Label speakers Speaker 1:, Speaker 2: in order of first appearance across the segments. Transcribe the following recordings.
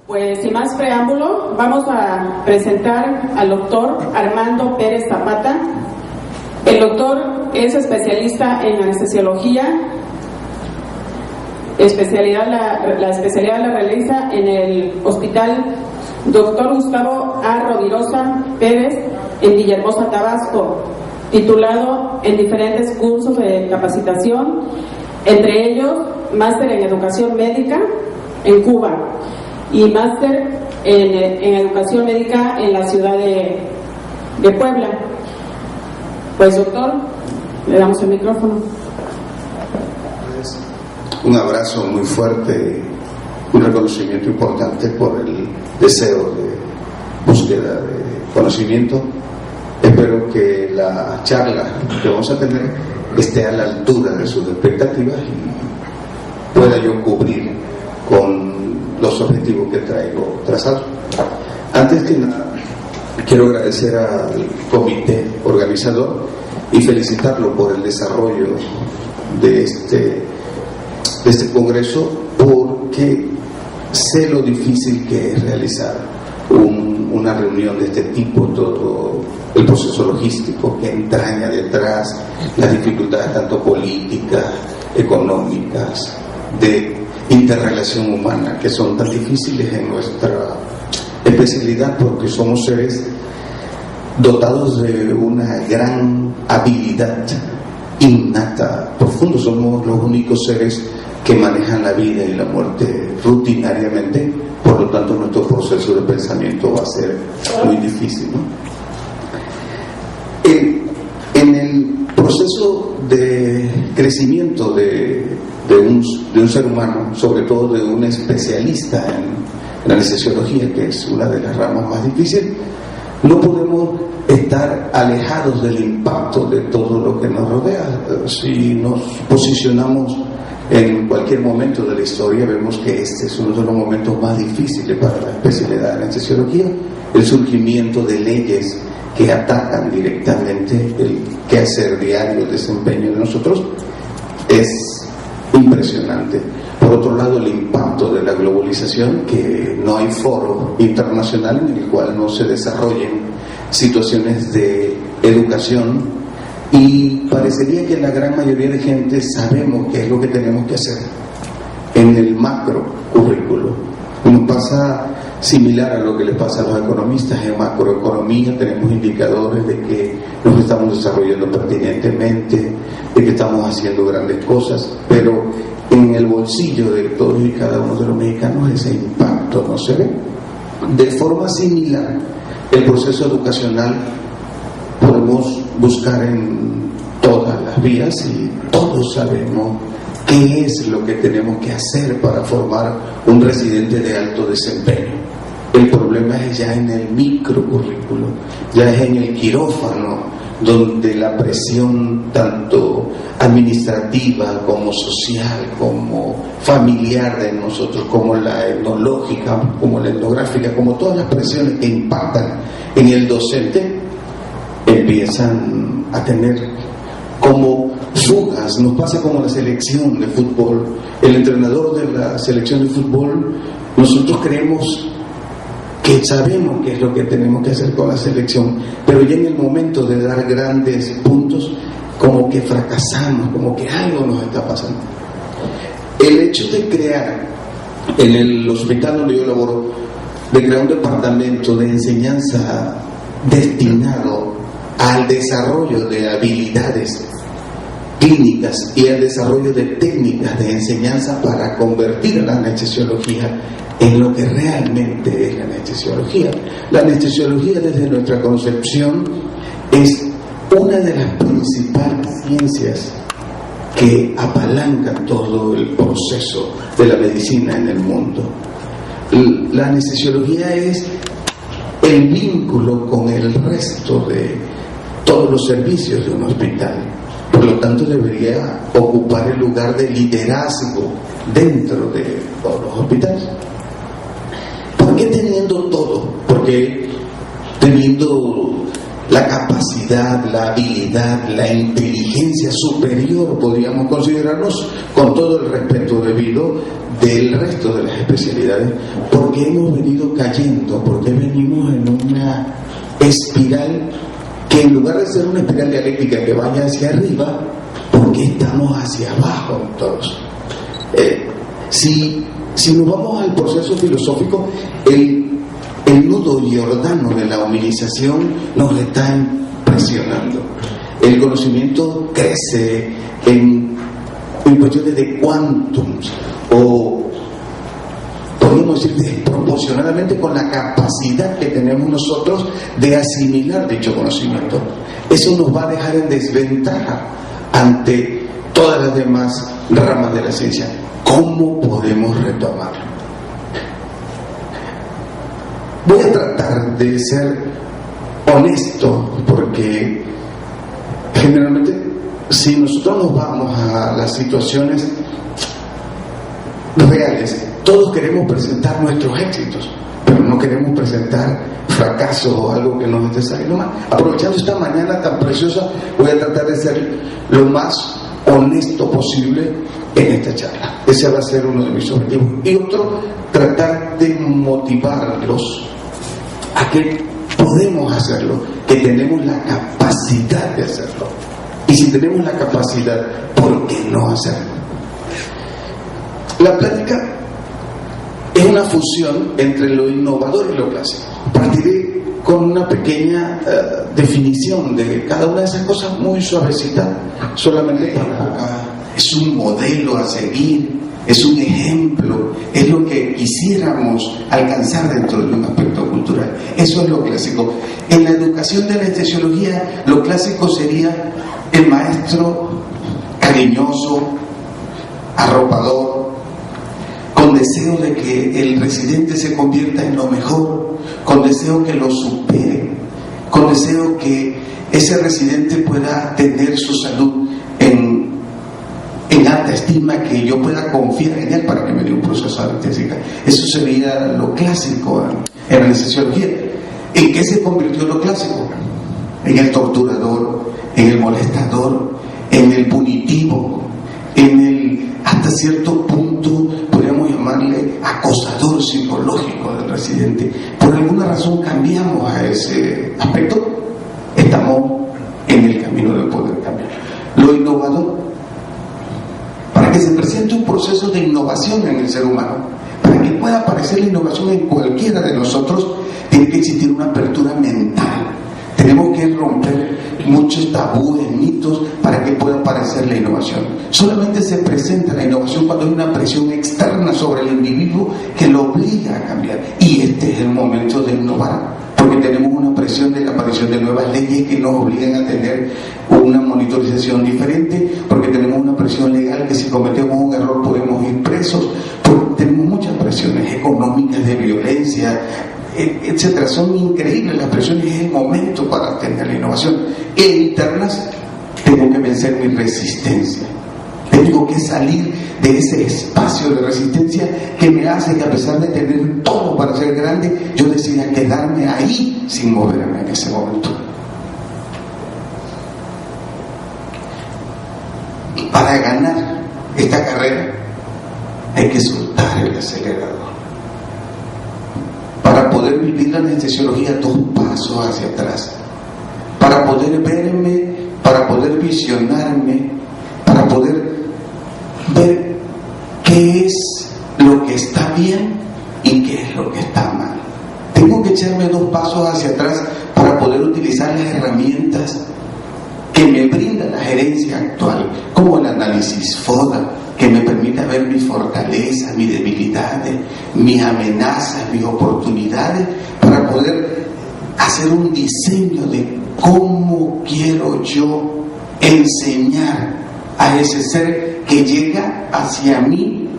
Speaker 1: Pues sin más preámbulo, vamos a presentar al doctor Armando Pérez Zapata. El doctor es especialista en anestesiología. La especialidad la realiza en el Hospital Dr. Gustavo A. Rovirosa Pérez en Villahermosa, Tabasco, titulado en diferentes cursos de capacitación, entre ellos máster en educación médica en Cuba y máster en educación médica en la ciudad de Puebla. Pues doctor, le damos el micrófono.
Speaker 2: Un abrazo muy fuerte, un reconocimiento importante por el deseo de búsqueda de conocimiento. Espero que la charla que vamos a tener esté a la altura de sus expectativas y pueda yo cubrir con los objetivos que traigo trazados. Antes que nada, quiero agradecer al comité organizador y felicitarlo por el desarrollo de este congreso, porque sé lo difícil que es realizar una reunión de este tipo, todo el proceso logístico que entraña detrás, las dificultades tanto políticas, económicas, de interrelación humana, que son tan difíciles en nuestra especialidad, porque somos seres dotados de una gran habilidad innata, profunda. Somos los únicos seres que manejan la vida y la muerte rutinariamente, por lo tanto nuestro proceso de pensamiento va a ser muy difícil, ¿no? En el proceso de crecimiento de un ser humano, sobre todo de un especialista en anestesiología, que es una de las ramas más difíciles, no podemos estar alejados del impacto de todo lo que nos rodea. Si nos posicionamos en cualquier momento de la historia, vemos que este es uno de los momentos más difíciles para la especialidad de anestesiología. El surgimiento de leyes que atacan directamente el quehacer diario, el desempeño de nosotros, es impresionante. Por otro lado, el impacto de la globalización, que no hay foro internacional en el cual no se desarrollen situaciones de educación, y parecería que la gran mayoría de gente sabemos qué es lo que tenemos que hacer en el macro currículo. Nos pasa similar a lo que les pasa a los economistas. En macroeconomía tenemos indicadores de que nos estamos desarrollando pertinentemente, de que estamos haciendo grandes cosas, pero en el bolsillo de todos y cada uno de los mexicanos ese impacto no se ve. De forma similar, el proceso educacional podemos buscar en todas las vías y todos sabemos qué es lo que tenemos que hacer para formar un residente de alto desempeño. El problema es ya en el microcurrículo, ya es en el quirófano, donde la presión tanto administrativa como social, como familiar de nosotros, como la etnológica, como la etnográfica, como todas las presiones que impactan en el docente, empiezan a tener como fugas. Nos pasa como la selección de fútbol. El entrenador de la selección de fútbol, nosotros creemos que sabemos qué es lo que tenemos que hacer con la selección, pero ya en el momento de dar grandes puntos, como que fracasamos, como que algo nos está pasando. El hecho de crear en el hospital donde yo laboro, de crear un departamento de enseñanza destinado al desarrollo de habilidades clínicas y al desarrollo de técnicas de enseñanza para convertir a la anestesiología en lo que realmente es la anestesiología. La anestesiología, desde nuestra concepción, es una de las principales ciencias que apalancan todo el proceso de la medicina en el mundo. La anestesiología es el vínculo con el resto de todos los servicios de un hospital. Por lo tanto, debería ocupar el lugar de liderazgo dentro de todos los hospitales. ¿Por qué teniendo todo? Porque teniendo la capacidad, la habilidad, la inteligencia superior, podríamos considerarnos, con todo el respeto debido, del resto de las especialidades, porque hemos venido cayendo, porque venimos en una espiral que en lugar de ser una espiral dialéctica que vaya hacia arriba, porque estamos hacia abajo todos. Si nos vamos al proceso filosófico, el nudo Giordano de la hominización nos está impresionando. El conocimiento crece en cuestiones de quantums, o podríamos decir desproporcionadamente con la capacidad que tenemos nosotros de asimilar dicho conocimiento. Eso nos va a dejar en desventaja ante todas las demás ramas de la ciencia. ¿Cómo podemos retomarlo? Voy a tratar de ser honesto, porque generalmente si nosotros nos vamos a las situaciones reales, todos queremos presentar nuestros éxitos, pero no queremos presentar fracasos o algo que nos esté saliendo mal. Aprovechando esta mañana tan preciosa, voy a tratar de ser lo más honesto posible en esta charla. Ese va a ser uno de mis objetivos. Y otro, tratar de motivarlos a que podemos hacerlo, que tenemos la capacidad de hacerlo. Y si tenemos la capacidad, ¿por qué no hacerlo? La plática es una fusión entre lo innovador y lo clásico. Partiré con una pequeña definición de cada una de esas cosas, muy suavecita, solamente para... Es un modelo a seguir, es un ejemplo, es lo que quisiéramos alcanzar dentro de un aspecto cultural. Eso es lo clásico. En la educación de la anestesiología, lo clásico sería el maestro cariñoso, arropador, con deseo de que el residente se convierta en lo mejor, con deseo que lo supere, con deseo que ese residente pueda tener su salud en alta estima, que yo pueda confiar en él para que me dé un proceso de anestesia. Eso sería lo clásico en la anestesiología. ¿En qué se convirtió lo clásico? En el torturador, en el molestador, en el punitivo, en el, hasta cierto punto, podríamos llamarle acosador psicológico del residente. Por alguna razón cambiamos a ese aspecto. Estamos en el camino de poder cambiar. Lo innovador, para que se presente un proceso de innovación en el ser humano, para que pueda aparecer la innovación en cualquiera de nosotros, tiene que existir una apertura mental. Tenemos que romper muchos tabúes, mitos, para que pueda aparecer la innovación. Solamente se presenta la innovación cuando hay una presión externa sobre el individuo que lo obliga a cambiar. Y este es el momento de innovar, porque tenemos una presión de la aparición de nuevas leyes que nos obligan a tener una monitorización diferente, porque tenemos una presión legal que si cometemos un error podemos ir presos, porque tenemos muchas presiones económicas, de violencia, etcétera. Son increíbles las presiones, es el momento para tener la innovación. En internas tengo que vencer mi resistencia, tengo que salir de ese espacio de resistencia que me hace que, a pesar de tener todo para ser grande, yo decida quedarme ahí sin moverme en ese momento. Para ganar esta carrera hay que soltar el acelerador. Para poder vivir la anestesiología, 2 pasos hacia atrás. Para poder verme, para poder visionarme, para poder ver qué es lo que está bien y qué es lo que está mal. Tengo que echarme 2 pasos hacia atrás para poder utilizar las herramientas que me brinda la gerencia actual, como el análisis FODA, que me permita ver mis fortalezas, mis debilidades, mis amenazas, mis oportunidades, para poder hacer un diseño de cómo quiero yo enseñar a ese ser que llega hacia mí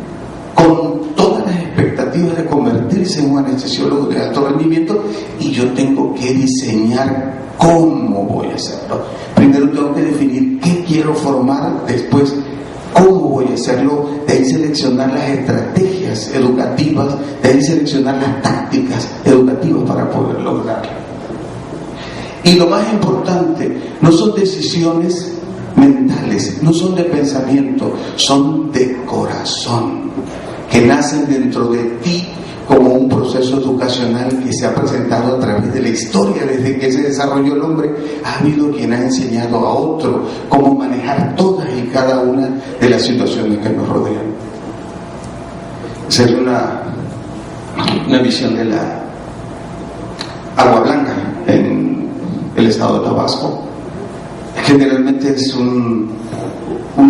Speaker 2: con todas las expectativas de convertirse en un anestesiólogo de alto rendimiento, y yo tengo que diseñar cómo voy a hacerlo. Primero tengo que definir qué quiero formar, después cómo voy a hacerlo, de ahí seleccionar las estrategias educativas, de ahí seleccionar las tácticas educativas para poder lograrlo. Y lo más importante, no son decisiones mentales, no son de pensamiento, son de corazón. que nacen dentro de ti como un proceso educacional que se ha presentado a través de la historia. Desde que se desarrolló el hombre, ha habido quien ha enseñado a otro cómo manejar todas y cada una de las situaciones que nos rodean. Esa es una visión de la Agua Blanca en el estado de Tabasco. Generalmente es un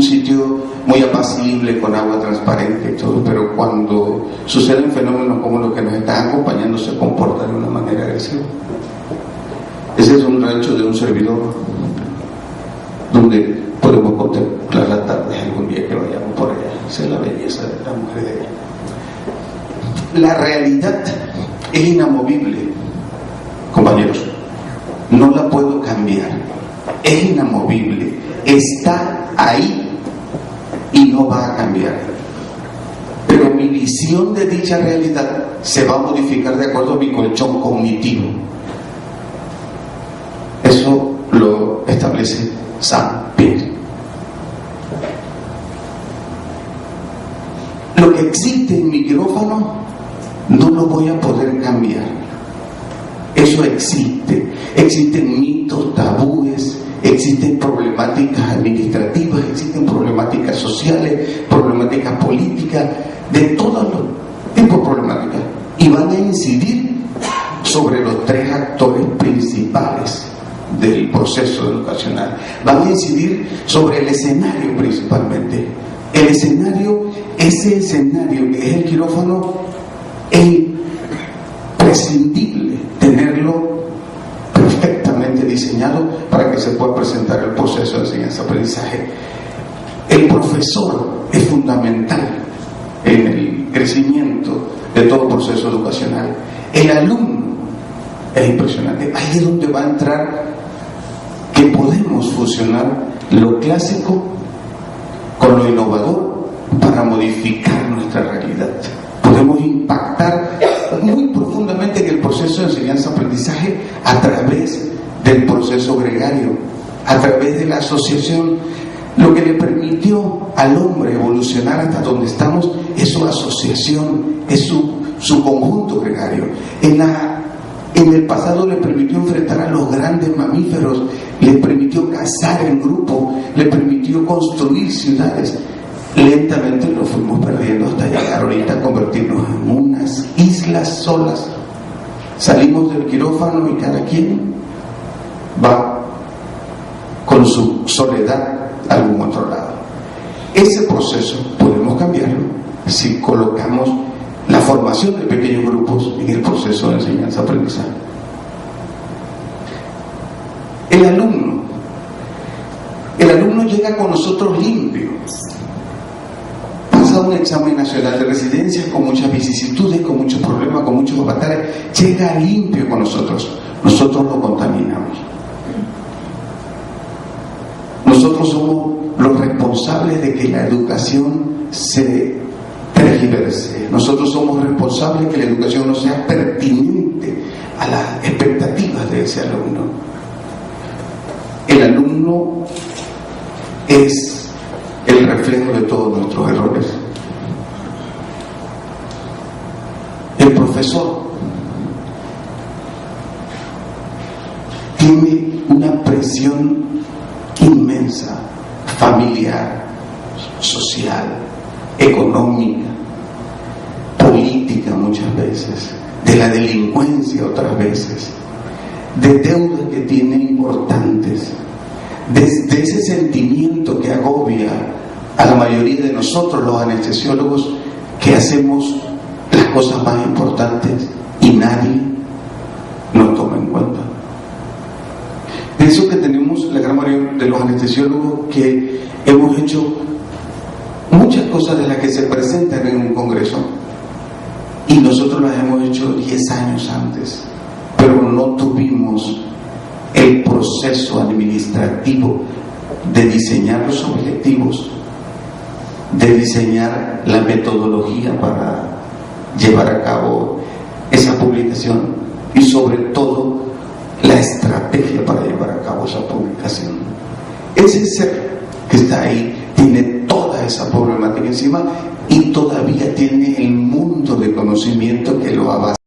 Speaker 2: sitio muy apacible, con agua transparente y todo, pero cuando suceden fenómenos como los que nos están acompañando, se comporta de una manera agresiva. Ese es un rancho de un servidor donde podemos contemplar las tardes algún día que vayamos por allá. Esa es la belleza de la mujer de ella. La realidad es inamovible, compañeros. No la puedo cambiar. Es inamovible. Está ahí y no va a cambiar. Pero mi visión de dicha realidad se va a modificar de acuerdo a mi colchón cognitivo. Eso lo establece Saint-Pierre. Lo que existe en mi quirófano no lo voy a poder cambiar. Eso existe. Existen mitos, tabúes, existen problemáticas administrativas, existen problemáticas sociales, problemáticas políticas, de todos los tipos de problemáticas, y van a incidir sobre los tres actores principales del proceso educacional. Van a incidir sobre el escenario principalmente. El escenario, ese escenario que es el quirófano, es prescindible tenerlo perfectamente diseñado para que se pueda presentar el proceso de enseñanza-aprendizaje. El profesor es fundamental en el crecimiento de todo proceso educacional. El alumno es impresionante. Ahí es donde va a entrar que podemos fusionar lo clásico con lo innovador para modificar nuestra realidad. Podemos impactar muy profundamente en el proceso de enseñanza-aprendizaje a través del proceso gregario, a través de la asociación. Lo que le permitió al hombre evolucionar hasta donde estamos es su asociación, es su conjunto gregario. En el pasado le permitió enfrentar a los grandes mamíferos, le permitió cazar en grupo, le permitió construir ciudades. Lentamente lo fuimos perdiendo hasta llegar ahorita a convertirnos en unas islas solas. Salimos del quirófano y cada quien va con su soledad a algún otro lado. Ese proceso podemos cambiarlo si colocamos la formación de pequeños grupos en el proceso de enseñanza-aprendizaje. El alumno llega con nosotros limpio. Pasa un examen nacional de residencia con muchas vicisitudes, con muchos problemas, con muchos avatares. Llega limpio con nosotros. Nosotros lo contaminamos. Nosotros somos los responsables de que la educación se tergiverse. Nosotros somos responsables de que la educación no sea pertinente a las expectativas de ese alumno. El alumno es el reflejo de todos nuestros errores. El profesor tiene una presión inmensa, familiar, social, económica, política muchas veces, de la delincuencia otras veces, de deudas que tiene importantes, de ese sentimiento que agobia a la mayoría de nosotros los anestesiólogos, que hacemos las cosas más importantes y nadie nos toma en cuenta. De eso que tenemos la gran mayoría de los anestesiólogos que hemos hecho muchas cosas de las que se presentan en un congreso y nosotros las hemos hecho 10 años antes, pero no tuvimos el proceso administrativo de diseñar los objetivos, de diseñar la metodología para llevar a cabo esa publicación y sobre todo la estrategia para llevar a cabo esa publicación. Ese ser que está ahí tiene toda esa problemática encima y todavía tiene el mundo de conocimiento que lo avasa.